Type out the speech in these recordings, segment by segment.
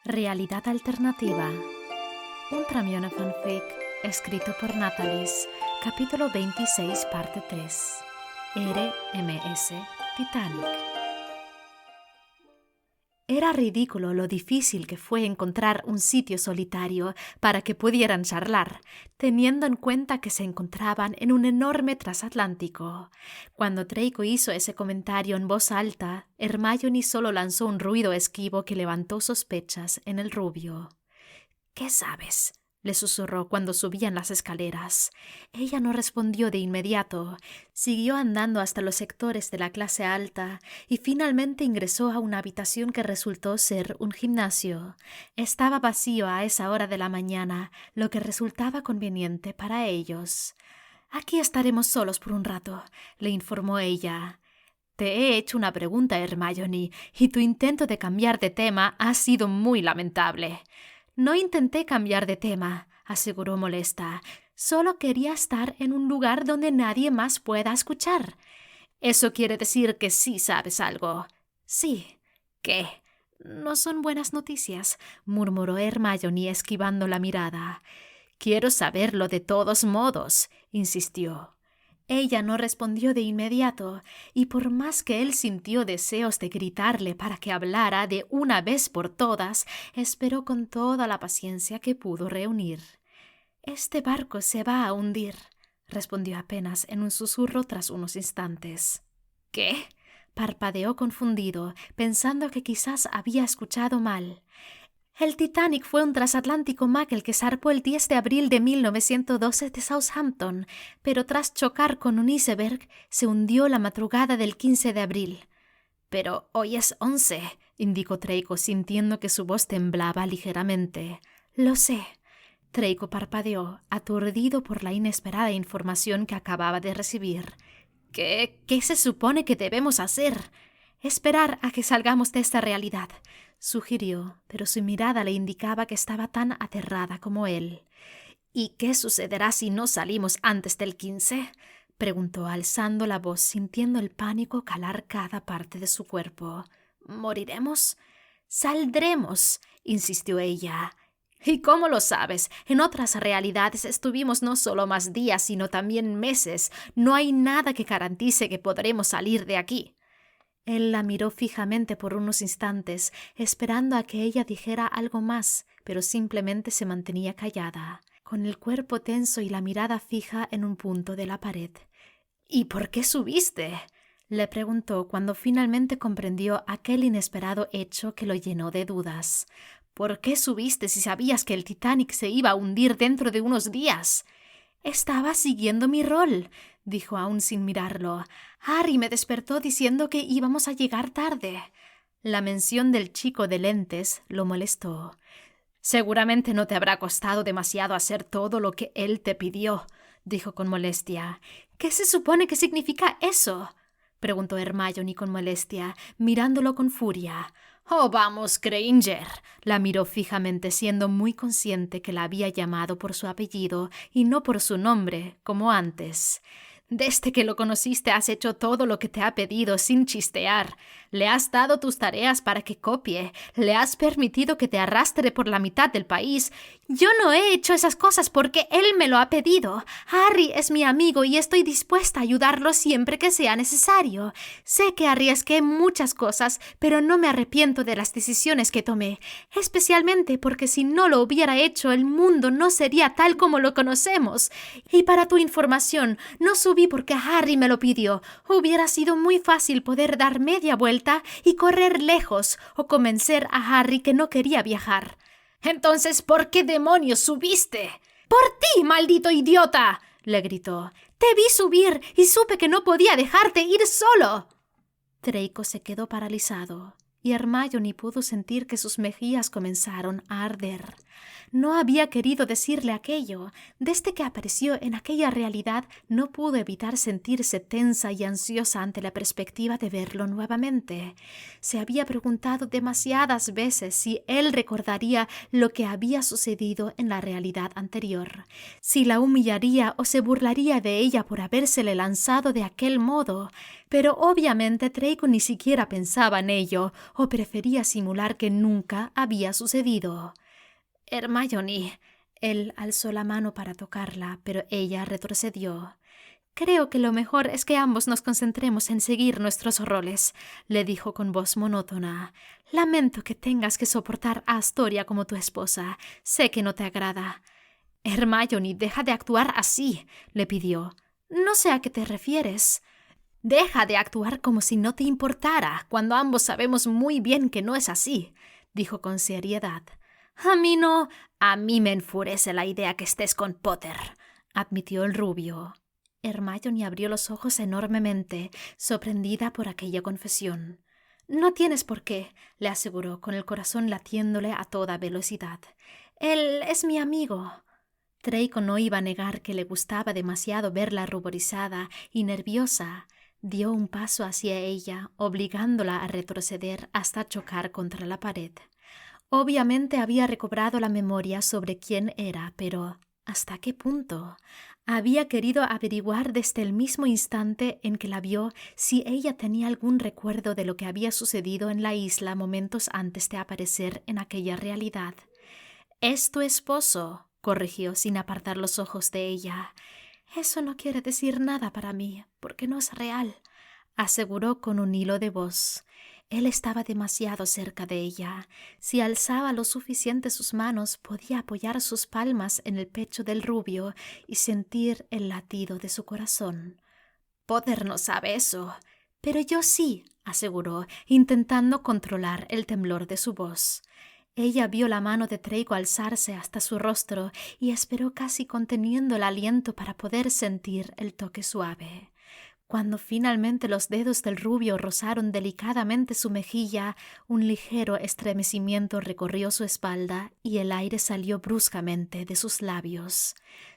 Realidad alternativa. Un Tramione fanfic escrito por Natalis, capítulo 26, parte 3. RMS Titanic. Era ridículo lo difícil que fue encontrar un sitio solitario para que pudieran charlar, teniendo en cuenta que se encontraban en un enorme transatlántico. Cuando Draco hizo ese comentario en voz alta, Hermione solo lanzó un ruido esquivo que levantó sospechas en el rubio. «¿Qué sabes?», le susurró cuando subían las escaleras. Ella no respondió de inmediato. Siguió andando hasta los sectores de la clase alta y finalmente ingresó a una habitación que resultó ser un gimnasio. Estaba vacío a esa hora de la mañana, lo que resultaba conveniente para ellos. «Aquí estaremos solos por un rato», le informó ella. «Te he hecho una pregunta, Hermione, y tu intento de cambiar de tema ha sido muy lamentable». «No intenté cambiar de tema», aseguró molesta. «Solo quería estar en un lugar donde nadie más pueda escuchar». «Eso quiere decir que sí sabes algo». «Sí». «¿Qué?» «No son buenas noticias», murmuró Hermione esquivando la mirada. «Quiero saberlo de todos modos», insistió. Ella no respondió de inmediato, y por más que él sintió deseos de gritarle para que hablara de una vez por todas, esperó con toda la paciencia que pudo reunir. «Este barco se va a hundir», respondió apenas en un susurro tras unos instantes. «¿Qué?», parpadeó confundido, pensando que quizás había escuchado mal. «El Titanic fue un transatlántico Muggle que zarpó el 10 de abril de 1912 de Southampton, pero tras chocar con un iceberg, se hundió la madrugada del 15 de abril. «Pero hoy es 11», indicó Draco, sintiendo que su voz temblaba ligeramente. «Lo sé». Draco parpadeó, aturdido por la inesperada información que acababa de recibir. «¿Qué se supone que debemos hacer?» «Esperar a que salgamos de esta realidad», sugirió, pero su mirada le indicaba que estaba tan aterrada como él. «¿Y qué sucederá si no salimos antes del 15?» preguntó alzando la voz, sintiendo el pánico calar cada parte de su cuerpo. «¿Moriremos?» «Saldremos», insistió ella. «¿Y cómo lo sabes? En otras realidades estuvimos no solo más días, sino también meses. No hay nada que garantice que podremos salir de aquí». Él la miró fijamente por unos instantes, esperando a que ella dijera algo más, pero simplemente se mantenía callada, con el cuerpo tenso y la mirada fija en un punto de la pared. «¿Y por qué subiste?», le preguntó cuando finalmente comprendió aquel inesperado hecho que lo llenó de dudas. «¿Por qué subiste si sabías que el Titanic se iba a hundir dentro de unos días?» «Estaba siguiendo mi rol», dijo aún sin mirarlo. «Harry me despertó diciendo que íbamos a llegar tarde». La mención del chico de lentes lo molestó. «Seguramente no te habrá costado demasiado hacer todo lo que él te pidió», dijo con molestia. «¿Qué se supone que significa eso?», preguntó Hermione con molestia, mirándolo con furia. «Oh, vamos, Granger», la miró fijamente, siendo muy consciente que la había llamado por su apellido y no por su nombre, como antes. «Desde que lo conociste has hecho todo lo que te ha pedido sin chistear. Le has dado tus tareas para que copie. Le has permitido que te arrastre por la mitad del país. Yo no he hecho esas cosas porque él me lo ha pedido. Harry es mi amigo y estoy dispuesta a ayudarlo siempre que sea necesario. Sé que arriesgué muchas cosas, pero no me arrepiento de las decisiones que tomé. Especialmente porque si no lo hubiera hecho, el mundo no sería tal como lo conocemos. Y para tu información, no subí porque Harry me lo pidió. Hubiera sido muy fácil poder dar media vuelta y correr lejos o convencer a Harry que no quería viajar». «Entonces, ¿por qué demonios subiste?» «¡Por ti, maldito idiota!», le gritó. «Te vi subir y supe que no podía dejarte ir solo». Draco se quedó paralizado y Hermione pudo sentir que sus mejillas comenzaron a arder. No había querido decirle aquello. Desde que apareció en aquella realidad, no pudo evitar sentirse tensa y ansiosa ante la perspectiva de verlo nuevamente. Se había preguntado demasiadas veces si él recordaría lo que había sucedido en la realidad anterior, si la humillaría o se burlaría de ella por habérsele lanzado de aquel modo. Pero obviamente Draco ni siquiera pensaba en ello, o prefería simular que nunca había sucedido. Hermione. Él alzó la mano para tocarla, pero ella retrocedió. Creo que lo mejor es que ambos nos concentremos en seguir nuestros roles, le dijo con voz monótona. Lamento que tengas que soportar a Astoria como tu esposa. Sé que no te agrada. Hermione, deja de actuar así, le pidió. No sé a qué te refieres. Deja de actuar como si no te importara, cuando ambos sabemos muy bien que no es así, dijo con seriedad. A mí me enfurece la idea que estés con Potter, admitió el rubio. Hermione abrió los ojos enormemente, sorprendida por aquella confesión. No tienes por qué, le aseguró, con el corazón latiéndole a toda velocidad. Él es mi amigo. Draco no iba a negar que le gustaba demasiado verla ruborizada y nerviosa. Dio un paso hacia ella, obligándola a retroceder hasta chocar contra la pared. Obviamente había recobrado la memoria sobre quién era, pero ¿hasta qué punto? Había querido averiguar desde el mismo instante en que la vio si ella tenía algún recuerdo de lo que había sucedido en la isla momentos antes de aparecer en aquella realidad. «Es tu esposo», corrigió sin apartar los ojos de ella. «Eso no quiere decir nada para mí, porque no es real», aseguró con un hilo de voz. Él estaba demasiado cerca de ella. Si alzaba lo suficiente sus manos, podía apoyar sus palmas en el pecho del rubio y sentir el latido de su corazón. «Potter no sabe eso». «Pero yo sí», aseguró, intentando controlar el temblor de su voz. Ella vio la mano de Draco alzarse hasta su rostro y esperó casi conteniendo el aliento para poder sentir el toque suave. Cuando finalmente los dedos del rubio rozaron delicadamente su mejilla, un ligero estremecimiento recorrió su espalda y el aire salió bruscamente de sus labios.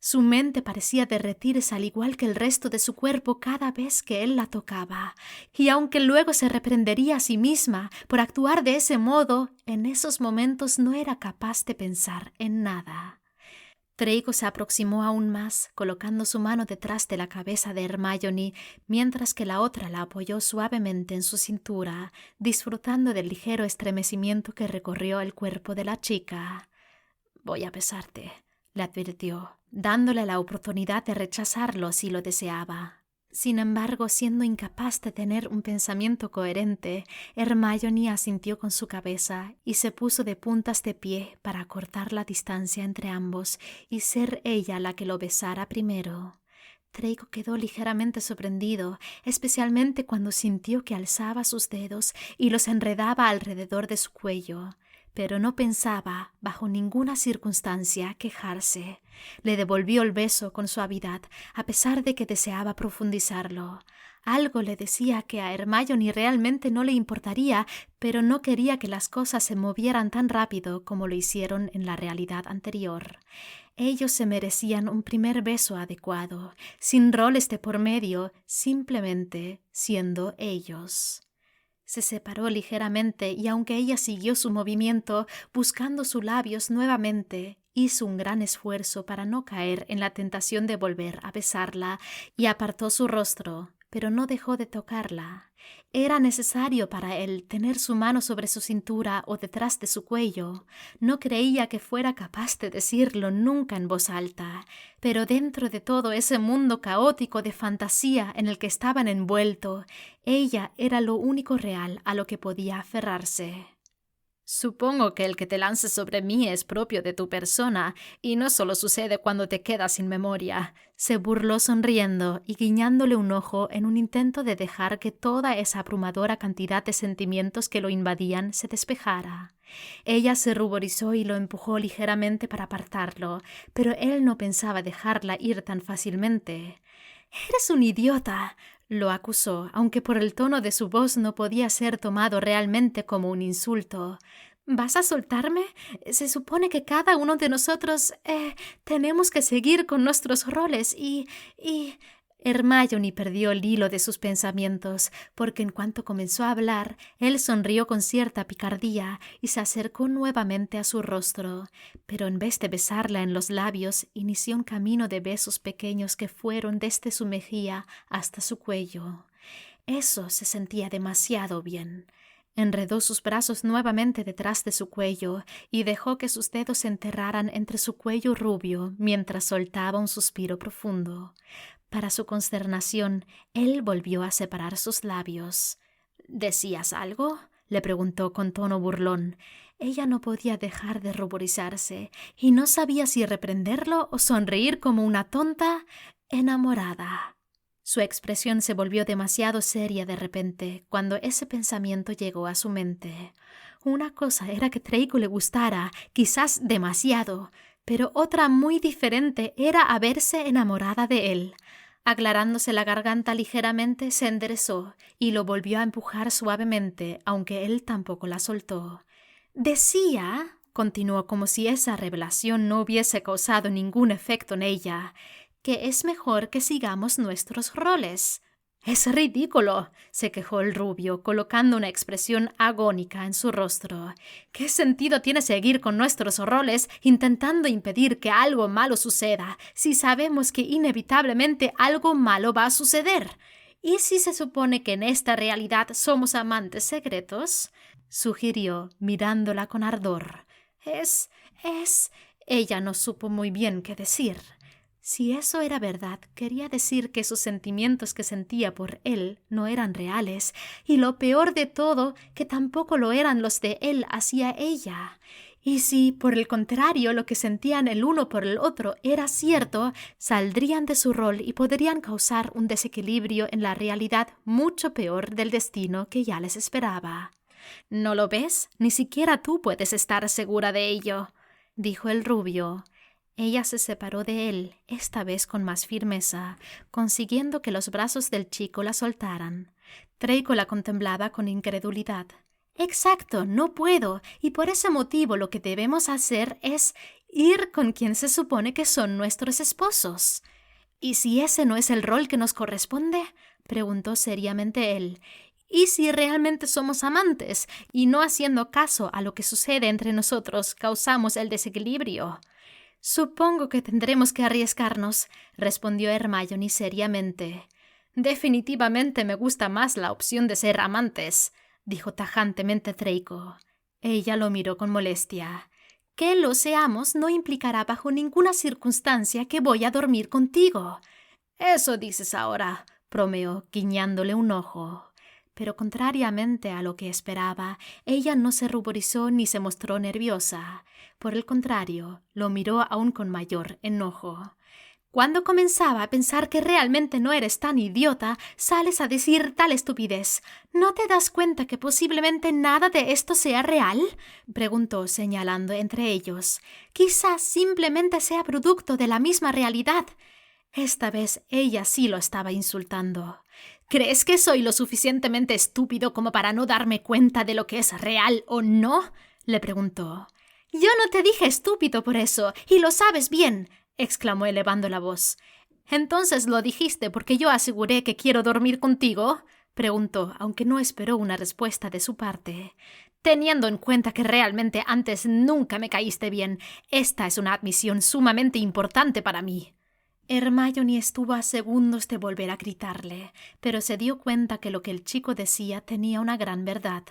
Su mente parecía derretirse al igual que el resto de su cuerpo cada vez que él la tocaba, y aunque luego se reprendería a sí misma por actuar de ese modo, en esos momentos no era capaz de pensar en nada. Draco se aproximó aún más, colocando su mano detrás de la cabeza de Hermione, mientras que la otra la apoyó suavemente en su cintura, disfrutando del ligero estremecimiento que recorrió el cuerpo de la chica. «Voy a besarte», le advirtió, dándole la oportunidad de rechazarlo si lo deseaba. Sin embargo, siendo incapaz de tener un pensamiento coherente, Hermione asintió con su cabeza y se puso de puntas de pie para acortar la distancia entre ambos y ser ella la que lo besara primero. Draco quedó ligeramente sorprendido, especialmente cuando sintió que alzaba sus dedos y los enredaba alrededor de su cuello. Pero no pensaba, bajo ninguna circunstancia, quejarse. Le devolvió el beso con suavidad, a pesar de que deseaba profundizarlo. Algo le decía que a Hermione realmente no le importaría, pero no quería que las cosas se movieran tan rápido como lo hicieron en la realidad anterior. Ellos se merecían un primer beso adecuado, sin roles de por medio, simplemente siendo ellos. Se separó ligeramente y aunque ella siguió su movimiento, buscando sus labios nuevamente, hizo un gran esfuerzo para no caer en la tentación de volver a besarla y apartó su rostro, pero no dejó de tocarla. Era necesario para él tener su mano sobre su cintura o detrás de su cuello. No creía que fuera capaz de decirlo nunca en voz alta, pero dentro de todo ese mundo caótico de fantasía en el que estaban envueltos, ella era lo único real a lo que podía aferrarse. «Supongo que el que te lances sobre mí es propio de tu persona, y no solo sucede cuando te quedas sin memoria», se burló sonriendo y guiñándole un ojo en un intento de dejar que toda esa abrumadora cantidad de sentimientos que lo invadían se despejara. Ella se ruborizó y lo empujó ligeramente para apartarlo, pero él no pensaba dejarla ir tan fácilmente. «Eres un idiota», lo acusó, aunque por el tono de su voz no podía ser tomado realmente como un insulto. ¿Vas a soltarme? Se supone que cada uno de nosotros tenemos que seguir con nuestros roles y... Hermione perdió el hilo de sus pensamientos, porque en cuanto comenzó a hablar, él sonrió con cierta picardía y se acercó nuevamente a su rostro, pero en vez de besarla en los labios, inició un camino de besos pequeños que fueron desde su mejilla hasta su cuello. Eso se sentía demasiado bien. Enredó sus brazos nuevamente detrás de su cuello y dejó que sus dedos se enterraran entre su cuello rubio mientras soltaba un suspiro profundo. Para su consternación, él volvió a separar sus labios. ¿Decías algo?, le preguntó con tono burlón. Ella no podía dejar de ruborizarse y no sabía si reprenderlo o sonreír como una tonta enamorada. Su expresión se volvió demasiado seria de repente cuando ese pensamiento llegó a su mente. Una cosa era que Draco le gustara, quizás demasiado, pero otra muy diferente era haberse enamorada de él. Aclarándose la garganta ligeramente, se enderezó y lo volvió a empujar suavemente, aunque él tampoco la soltó. Decía, continuó como si esa revelación no hubiese causado ningún efecto en ella, que es mejor que sigamos nuestros roles. «Es ridículo», se quejó el rubio, colocando una expresión agónica en su rostro. «¿Qué sentido tiene seguir con nuestros roles intentando impedir que algo malo suceda, si sabemos que inevitablemente algo malo va a suceder? ¿Y si se supone que en esta realidad somos amantes secretos?», sugirió, mirándola con ardor. Ella no supo muy bien qué decir. Si eso era verdad, quería decir que sus sentimientos que sentía por él no eran reales, y lo peor de todo, que tampoco lo eran los de él hacia ella. Y si, por el contrario, lo que sentían el uno por el otro era cierto, saldrían de su rol y podrían causar un desequilibrio en la realidad mucho peor del destino que ya les esperaba. «¿No lo ves? Ni siquiera tú puedes estar segura de ello», dijo el rubio. Ella se separó de él, esta vez con más firmeza, consiguiendo que los brazos del chico la soltaran. Draco la contemplaba con incredulidad. «Exacto, no puedo, y por ese motivo lo que debemos hacer es ir con quien se supone que son nuestros esposos». «¿Y si ese no es el rol que nos corresponde?», preguntó seriamente él. «¿Y si realmente somos amantes, y no haciendo caso a lo que sucede entre nosotros, causamos el desequilibrio?» «Supongo que tendremos que arriesgarnos», respondió Hermione seriamente. «Definitivamente me gusta más la opción de ser amantes», dijo tajantemente Draco. Ella lo miró con molestia. «Que lo seamos no implicará bajo ninguna circunstancia que voy a dormir contigo». «Eso dices ahora», bromeó, guiñándole un ojo. Pero contrariamente a lo que esperaba, ella no se ruborizó ni se mostró nerviosa. Por el contrario, lo miró aún con mayor enojo. «Cuando comenzaba a pensar que realmente no eres tan idiota, sales a decir tal estupidez. ¿No te das cuenta que posiblemente nada de esto sea real?», preguntó señalando entre ellos. «Quizás simplemente sea producto de la misma realidad». Esta vez ella sí lo estaba insultando. «¿Crees que soy lo suficientemente estúpido como para no darme cuenta de lo que es real o no?», le preguntó. «Yo no te dije estúpido por eso, y lo sabes bien», exclamó elevando la voz. «¿Entonces lo dijiste porque yo aseguré que quiero dormir contigo?», preguntó, aunque no esperó una respuesta de su parte. «Teniendo en cuenta que realmente antes nunca me caíste bien, esta es una admisión sumamente importante para mí». Hermione estuvo a segundos de volver a gritarle, pero se dio cuenta que lo que el chico decía tenía una gran verdad,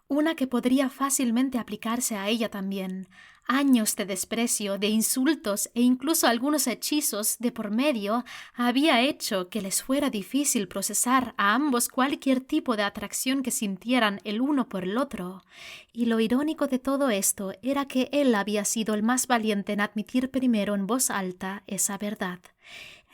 una que podría fácilmente aplicarse a ella también. Años de desprecio, de insultos e incluso algunos hechizos de por medio había hecho que les fuera difícil procesar a ambos cualquier tipo de atracción que sintieran el uno por el otro. Y lo irónico de todo esto era que él había sido el más valiente en admitir primero en voz alta esa verdad.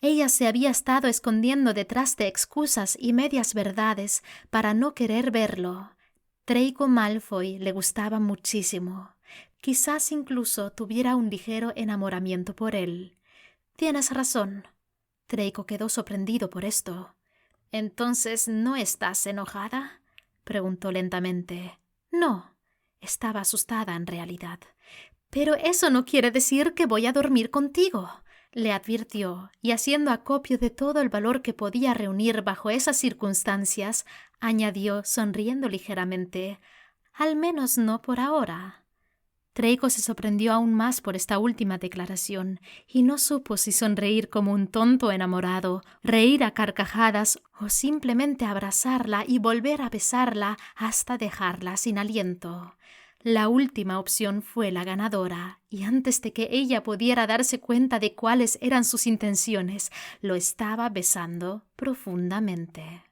Ella se había estado escondiendo detrás de excusas y medias verdades para no querer verlo. Draco Malfoy le gustaba muchísimo. Quizás incluso tuviera un ligero enamoramiento por él. «Tienes razón». Draco quedó sorprendido por esto. «¿Entonces no estás enojada?», preguntó lentamente. «No». Estaba asustada en realidad. «Pero eso no quiere decir que voy a dormir contigo», le advirtió, y haciendo acopio de todo el valor que podía reunir bajo esas circunstancias, añadió, sonriendo ligeramente: «Al menos no por ahora». Draco se sorprendió aún más por esta última declaración, y no supo si sonreír como un tonto enamorado, reír a carcajadas o simplemente abrazarla y volver a besarla hasta dejarla sin aliento. La última opción fue la ganadora, y antes de que ella pudiera darse cuenta de cuáles eran sus intenciones, lo estaba besando profundamente.